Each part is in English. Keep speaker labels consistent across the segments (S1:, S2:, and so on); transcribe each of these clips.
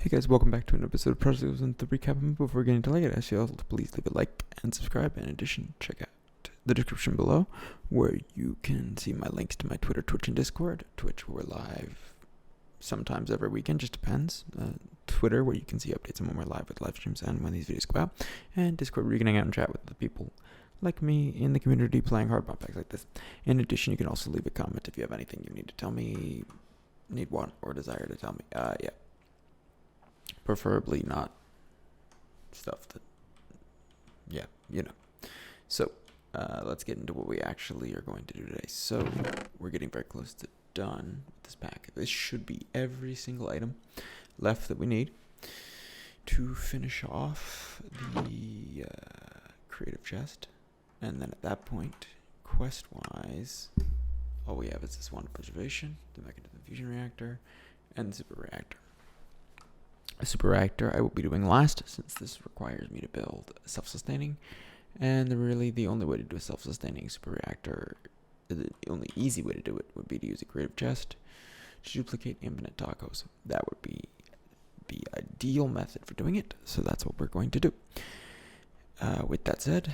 S1: Hey guys, welcome back to an episode of Project Ozone, the recap. Before getting to it, I ask you all to please leave a like and subscribe. In addition, check out the description below where you can see my links to my Twitter, Twitch, and Discord. Twitch, we're live sometimes every weekend, just depends. Twitter, where you can see updates on when we're live with live streams and when these videos go out. And Discord, where you can hang out and chat with the people like me in the community playing hard mod packs like this. In addition, you can also leave a comment if you have anything you need to tell me, want, or desire to tell me. Yeah. Preferably not stuff that, So, let's get into what we actually are going to do today. So, we're getting very close to done with this pack. This should be every single item left that we need to finish off the creative chest. And then at that point, quest-wise, all we have is this one preservation, the mekanism fusion reactor, and the super reactor. A super reactor I will be doing last, since this requires me to build self-sustaining, and really the only way to do a self-sustaining super reactor, the only easy way to do it would be to use a creative chest to duplicate infinite tacos. That would be the ideal method for doing it, so that's what we're going to do. With that said,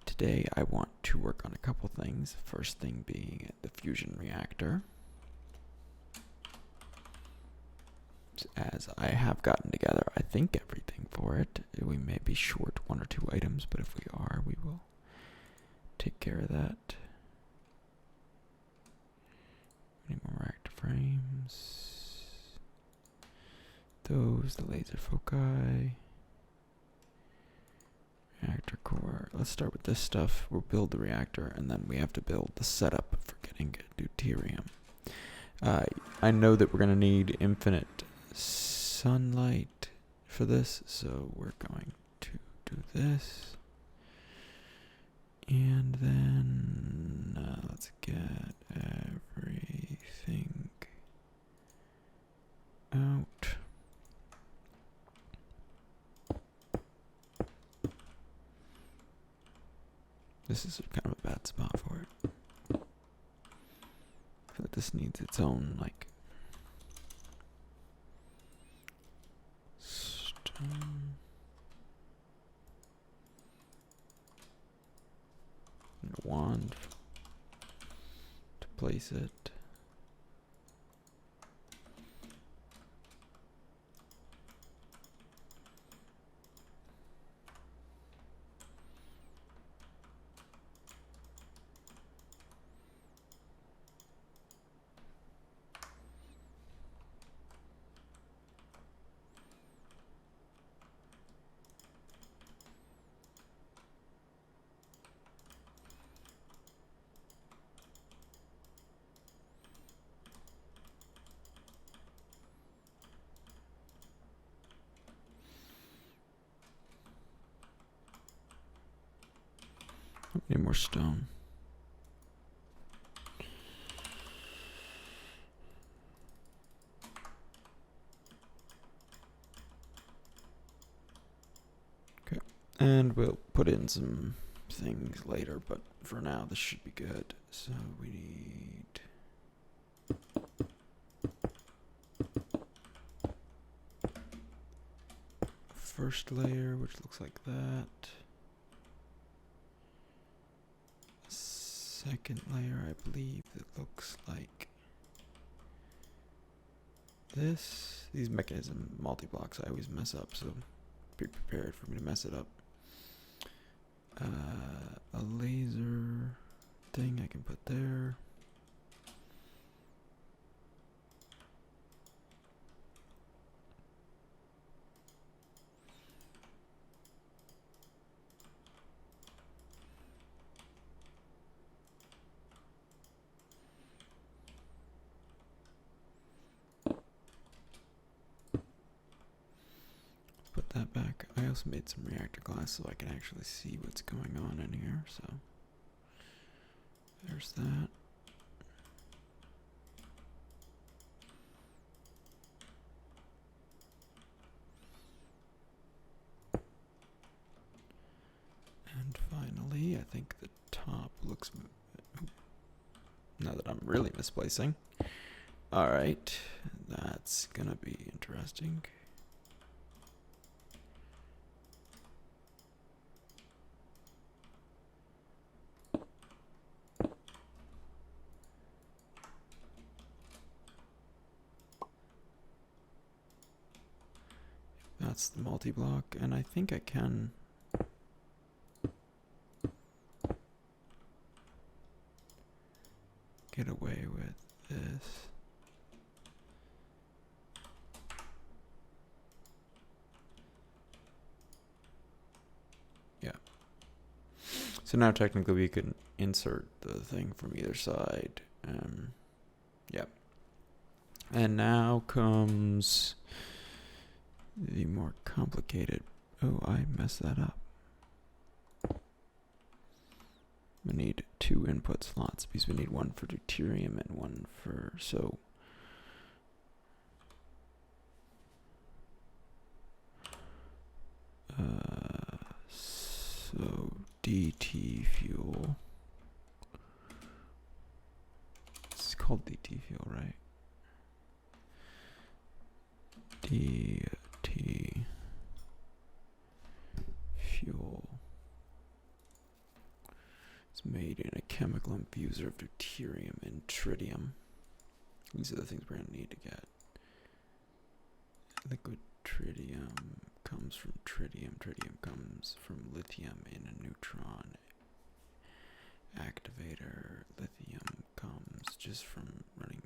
S1: today I want to work on a couple things. First thing being the fusion reactor, as I have gotten together, I think, everything for it. We may be short one or two items, but if we are, we will take care of that. We need more reactor frames. Those, the laser foci. Reactor core. Let's start with this stuff. We'll build the reactor, and then we have to build the setup for getting deuterium. I know that we're going to need infinite sunlight for this, so we're going to do this, and then let's get everything out. This is kind of a bad spot for it. I feel like this needs its own, like, wand to place it. Need more stone. Okay, and we'll put in some things later, but for now this should be good. So we need first layer, which looks like that. Second layer, I believe it looks like this. These mechanism multi-blocks I always mess up, so be prepared for me to mess it up. A laser thing I can put there. Put that back. I also made some reactor glass so I can actually see what's going on in here, so there's that. And finally, I think the top looks, now that I'm really misplacing. Alright, that's gonna be interesting. That's the multi-block, and I think I can get away with this. Yeah. So now technically we can insert the thing from either side. Yeah. And now comes the more complicated. Oh, I messed that up. We need 2 input slots because we need one for deuterium and one for so DT fuel. It's called DT fuel, right? DT fuel. It's made in a chemical infuser of deuterium and tritium. These are the things we're going to need to get. Liquid tritium comes from tritium. Tritium comes from lithium in a neutron activator. Lithium comes just from running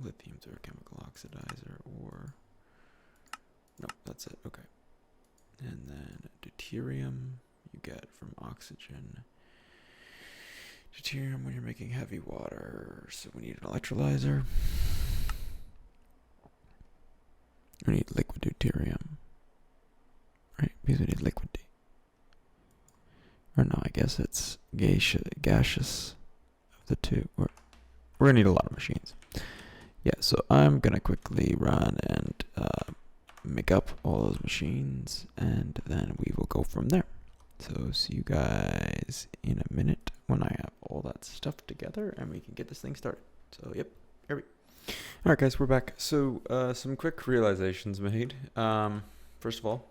S1: lithium through a chemical oxidizer, or nope, that's it. Okay. And then deuterium you get from oxygen. Deuterium when you're making heavy water, so we need an electrolyzer. We need liquid deuterium, right? Because we need liquid D. Or no, I guess it's gaseous of the two. We're gonna need a lot of machines. Yeah, so I'm gonna quickly run and make up all those machines, and then we will go from there. So see you guys in a minute when I have all that stuff together and we can get this thing started. So yep, here we. All right, guys, we're back. So some quick realizations made. First of all,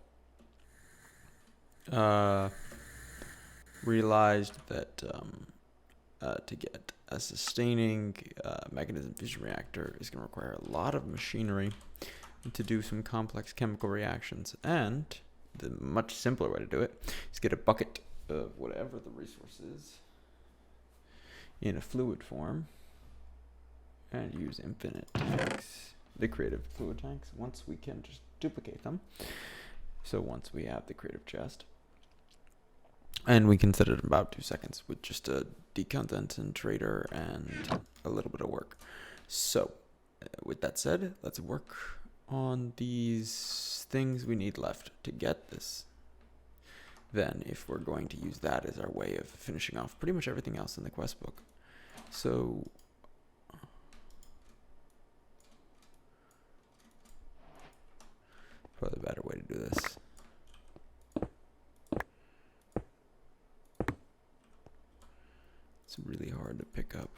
S1: realized that to get a sustaining mechanism fusion reactor is going to require a lot of machinery to do some complex chemical reactions, and the much simpler way to do it is get a bucket of whatever the resource is in a fluid form and use infinite tanks, the creative fluid tanks, once we can just duplicate them. So once we have the creative chest, and we can set it in about 2 seconds with just a decondensator and a little bit of work. So with that said, let's work on these things we need left to get this. Then if we're going to use that as our way of finishing off pretty much everything else in the quest book. So probably a better way to do this. It's really hard to pick up.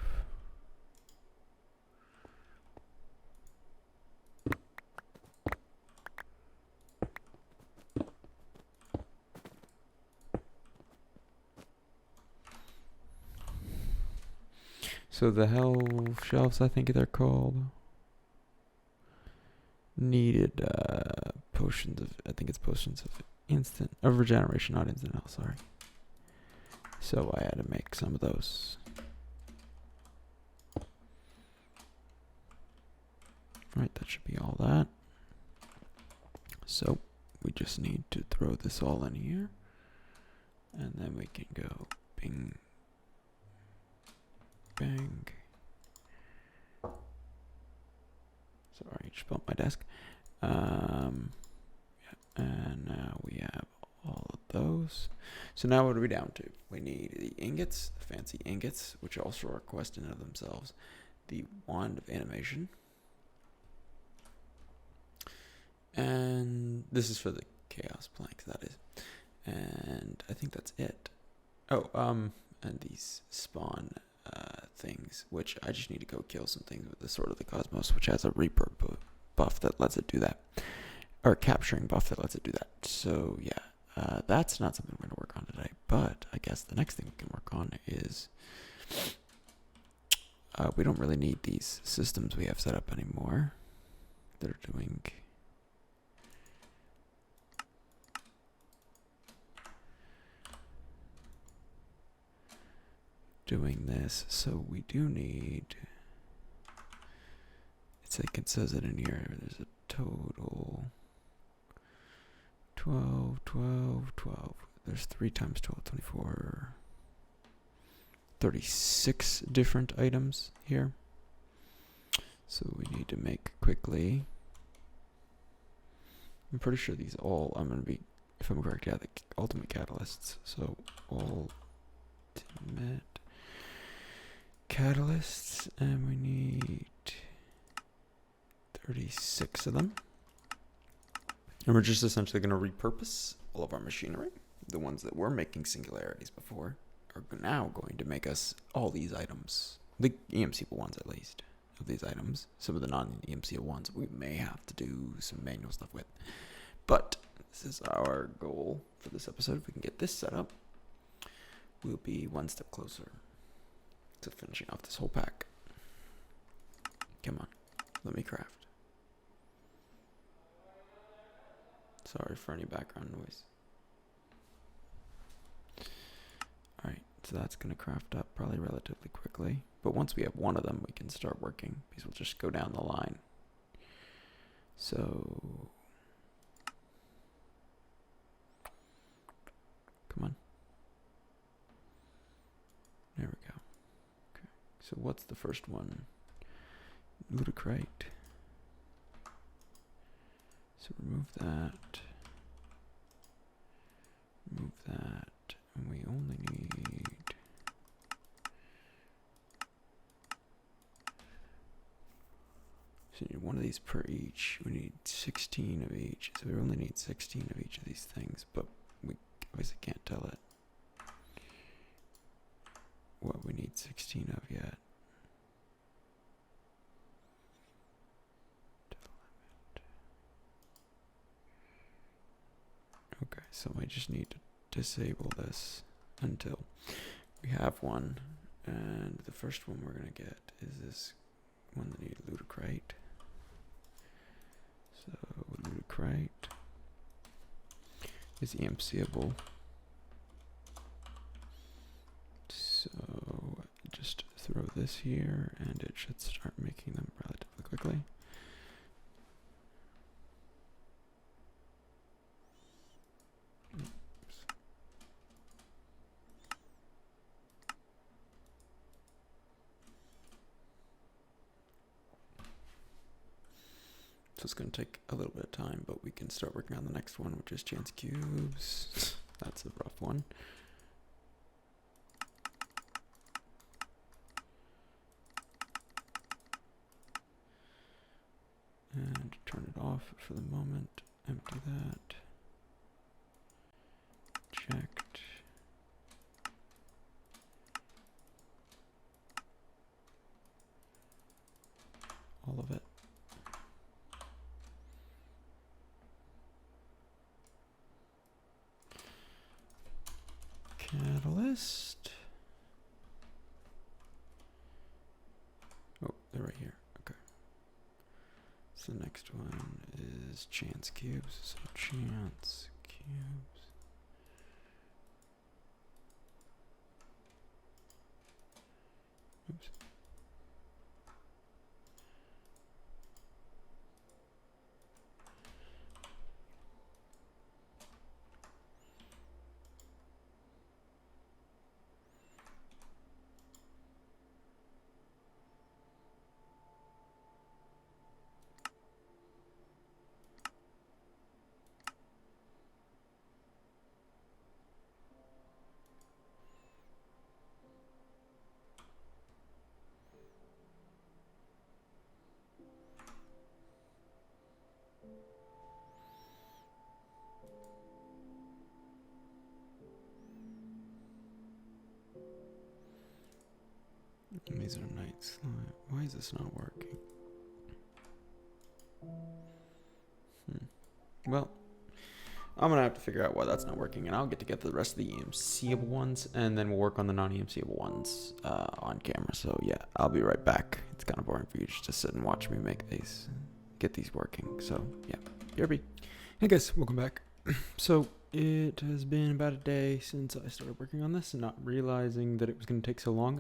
S1: So the hell shelves, I think they're called, needed potions of, I think it's potions of regeneration, not instant health, sorry. So I had to make some of those. Right, that should be all that. So we just need to throw this all in here, and then we can go bing, bang. Sorry, just bumped my desk. Yeah, and now we have all of those. So now what are we down to? We need the ingots, the fancy ingots, which also are a quest in and of themselves. The wand of animation. And this is for the chaos planks, that is. And I think that's it. Oh, and these spawn things, which I just need to go kill some things with the Sword of the Cosmos, which has a Reaper buff that lets it do that. Or capturing buff that lets it do that. So yeah, that's not something we're going to work on today. But I guess the next thing we can work on is we don't really need these systems we have set up anymore. They're doing doing this. So we do need, it's like it says it in here, there's a total 12, 12, 12. There's 3 times 12, 24, 36 different items here. So we need to make quickly. I'm pretty sure these all, I'm going to be, if I'm correct, yeah, the ultimate catalysts. So ultimate catalysts, and we need 36 of them. And we're just essentially going to repurpose all of our machinery. The ones that were making singularities before are now going to make us all these items. The EMCable ones, at least, of these items. Some of the non-EMCable ones we may have to do some manual stuff with. But this is our goal for this episode. If we can get this set up, we'll be one step closer to finishing off this whole pack. Come on, let me craft. Sorry for any background noise. Alright, so that's going to craft up probably relatively quickly. But once we have one of them, we can start working, because we'll just go down the line. So, come on. There we go. Okay, so what's the first one? Ludicrite. So remove that. Remove that. And we only need so we need one of these per each. We need 16 of each. So we only need 16 of each of these things, but we obviously can't tell it what we need 16 of yet. Okay, so I just need to disable this until we have one. And the first one we're going to get is this one that needs Ludicrite. So Ludicrite is EMCable. So just throw this here and it should start making them relatively quickly. So it's going to take a little bit of time, but we can start working on the next one, which is chance cubes. That's a rough one. And turn it off for the moment. Empty that. Checked. All of it. Catalyst. Oh, they're right here. Okay. So the next one is chance cubes. So chance cubes. Oops. These are night slime. Why is this not working? Well, I'm going to have to figure out why that's not working, and I'll get to get the rest of the EMCable ones, and then we'll work on the non-EMCable ones on camera. So yeah, I'll be right back. It's kind of boring for you just to sit and watch me make these, get these working. So yeah, BRB. Hey guys, welcome back. So It has been about a day since I started working on this, and not realizing that it was going to take so long.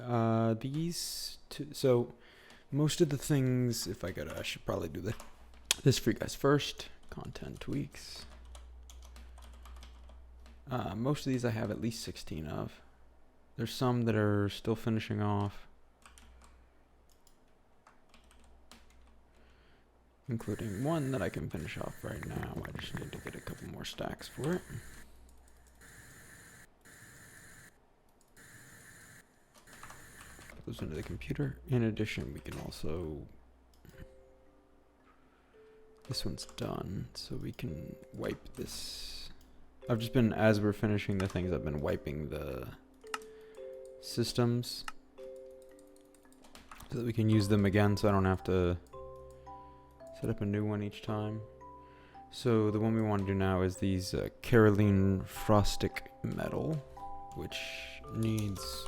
S1: So most of the things, if I could, I should probably do this for you guys first. Content tweaks. Most of these I have at least 16 of. There's some that are still finishing off, including one that I can finish off right now. I just need to get a couple more stacks for it. Put those into the computer. In addition, we can also... This one's done, so we can wipe this. I've just been, as we're finishing the things, I've been wiping the systems so that we can use them again, so I don't have to set up a new one each time. So the one we want to do now is these Caroline Frostic metal, which needs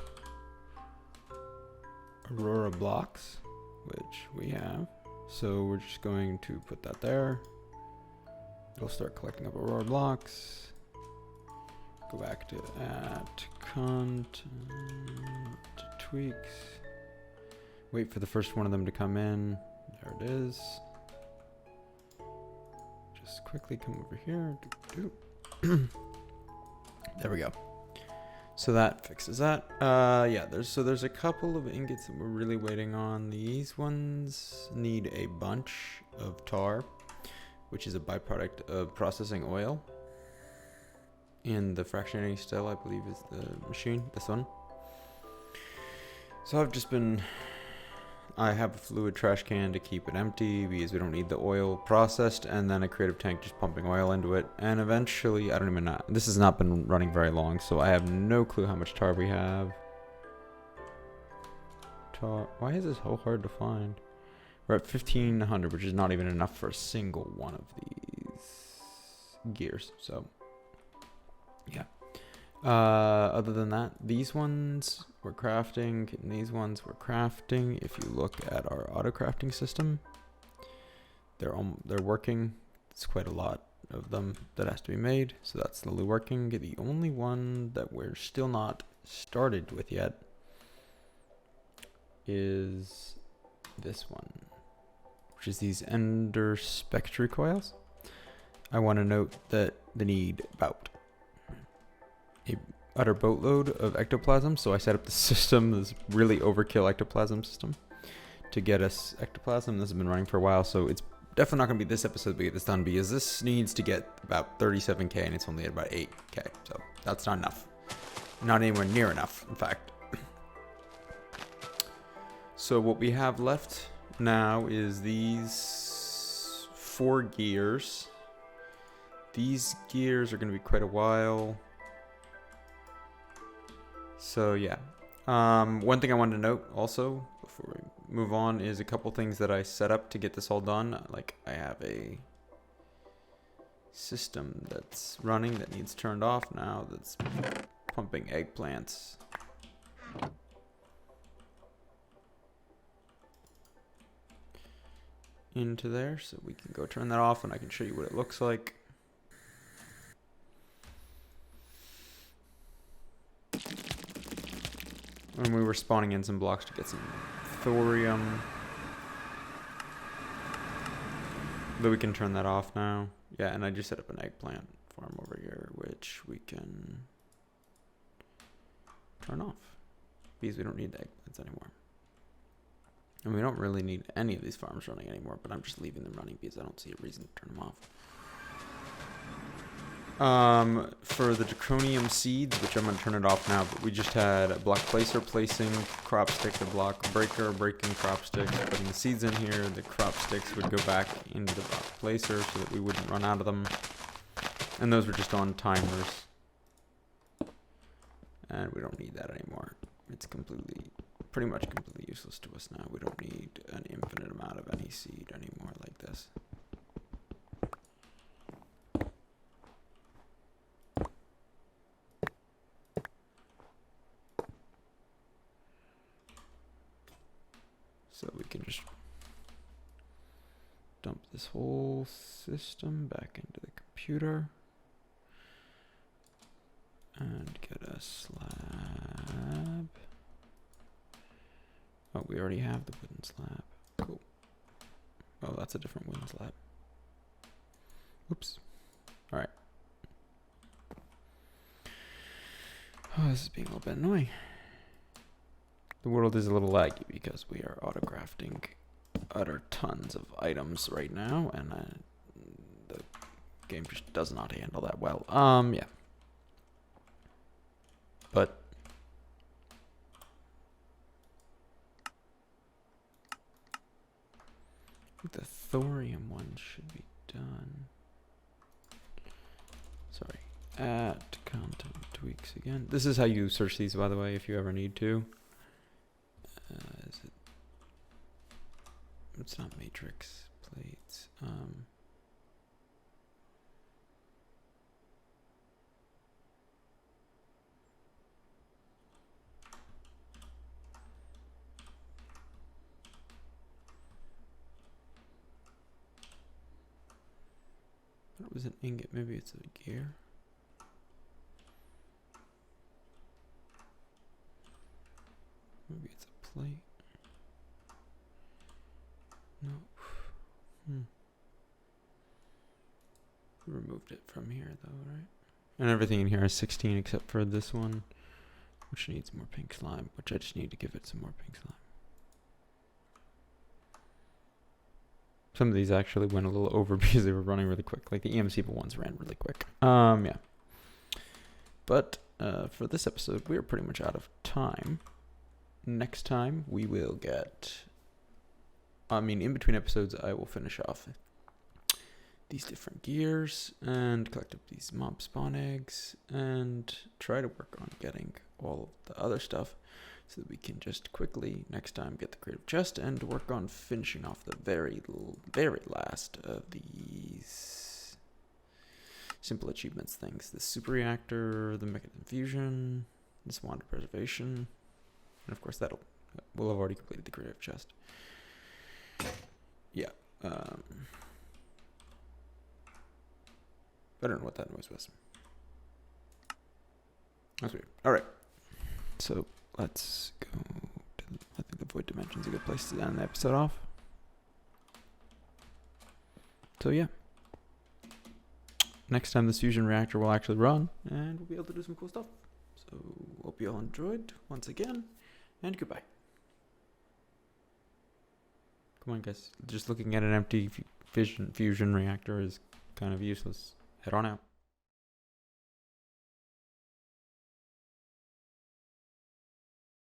S1: Aurora blocks, which we have. So we're just going to put that there. It'll start collecting up Aurora blocks. Go back to add content, tweaks. Wait for the first one of them to come in. There it is. Just quickly come over here. There we go. So that fixes that. Yeah, there's a couple of ingots that we're really waiting on. These ones need a bunch of tar, which is a byproduct of processing oil. And the fractionating cell, I believe, is the machine, this one. So I have a fluid trash can to keep it empty because we don't need the oil processed, and then a creative tank just pumping oil into it. And eventually, I don't even know. This has not been running very long, so I have no clue how much tar we have. Tar. Why is this so hard to find? We're at 1,500, which is not even enough for a single one of these gears. So, yeah. Other than that, these ones we're crafting, and these ones we're crafting. If you look at our auto crafting system, they're working. It's quite a lot of them that has to be made, so that's slowly working. The only one that we're still not started with yet is this one, which is these Ender Spectry coils. I want to note that they need about a utter boatload of ectoplasm, so I set up the system, this really overkill ectoplasm system, to get us ectoplasm. This has been running for a while, so it's definitely not going to be this episode we get this done, because this needs to get about 37k and it's only at about 8k, so that's not enough. Not anywhere near enough, in fact. So what we have left now is these 4 gears. These gears are going to be quite a while. So yeah, one thing I wanted to note also before we move on is a couple things that I set up to get this all done. Like, I have a system that's running that needs turned off now, that's pumping eggplants. Into there, so we can go turn that off and I can show you what it looks like. And we were spawning in some blocks to get some thorium. But we can turn that off now. Yeah, and I just set up an eggplant farm over here, which we can turn off, because we don't need the eggplants anymore. And we don't really need any of these farms running anymore, but I'm just leaving them running because I don't see a reason to turn them off. For the Draconian Seeds, which I'm going to turn it off now, but we just had a block placer placing crop sticks, a block breaker breaking crop sticks, putting the seeds in here. The crop sticks would go back into the block placer so that we wouldn't run out of them. And those were just on timers. And we don't need that anymore. It's pretty much completely useless to us now. We don't need an infinite amount of any seed anymore like this. So we can just dump this whole system back into the computer. and get a slab. Oh, we already have the wooden slab. Cool. Oh, that's a different wooden slab. Oops. Alright. Oh, this is being a little bit annoying. The world is a little laggy because we are auto-crafting utter tons of items right now, and the game just does not handle that well. Yeah. But the thorium one should be done. Sorry. Add content tweaks again. This is how you search these, by the way, if you ever need to. Is it? It's not matrix plates. It was an ingot. Maybe it's a gear. Maybe it's a plate. No. We removed it from here though, right? And everything in here is 16 except for this one, which needs more pink slime, which I just need to give it some more pink slime. Some of these actually went a little over because they were running really quick. Like the EMC ones ran really quick. Yeah. But for this episode, we're pretty much out of time. Next time we will get, in between episodes, I will finish off these different gears and collect up these mob spawn eggs and try to work on getting all of the other stuff so that we can just quickly next time get the creative chest and work on finishing off the very last of these simple achievements things. The super reactor, the mechanism fusion, this wander preservation. And of course, we'll have already completed the creative chest. Yeah. I don't know what that noise was. That's weird. All right. So let's go to, I think the void dimension is a good place to end the episode off. So yeah. Next time this fusion reactor will actually run, and we'll be able to do some cool stuff. So hope you all enjoyed once again. And goodbye. Come on, guys. Just looking at an empty fusion reactor is kind of useless. Head on out.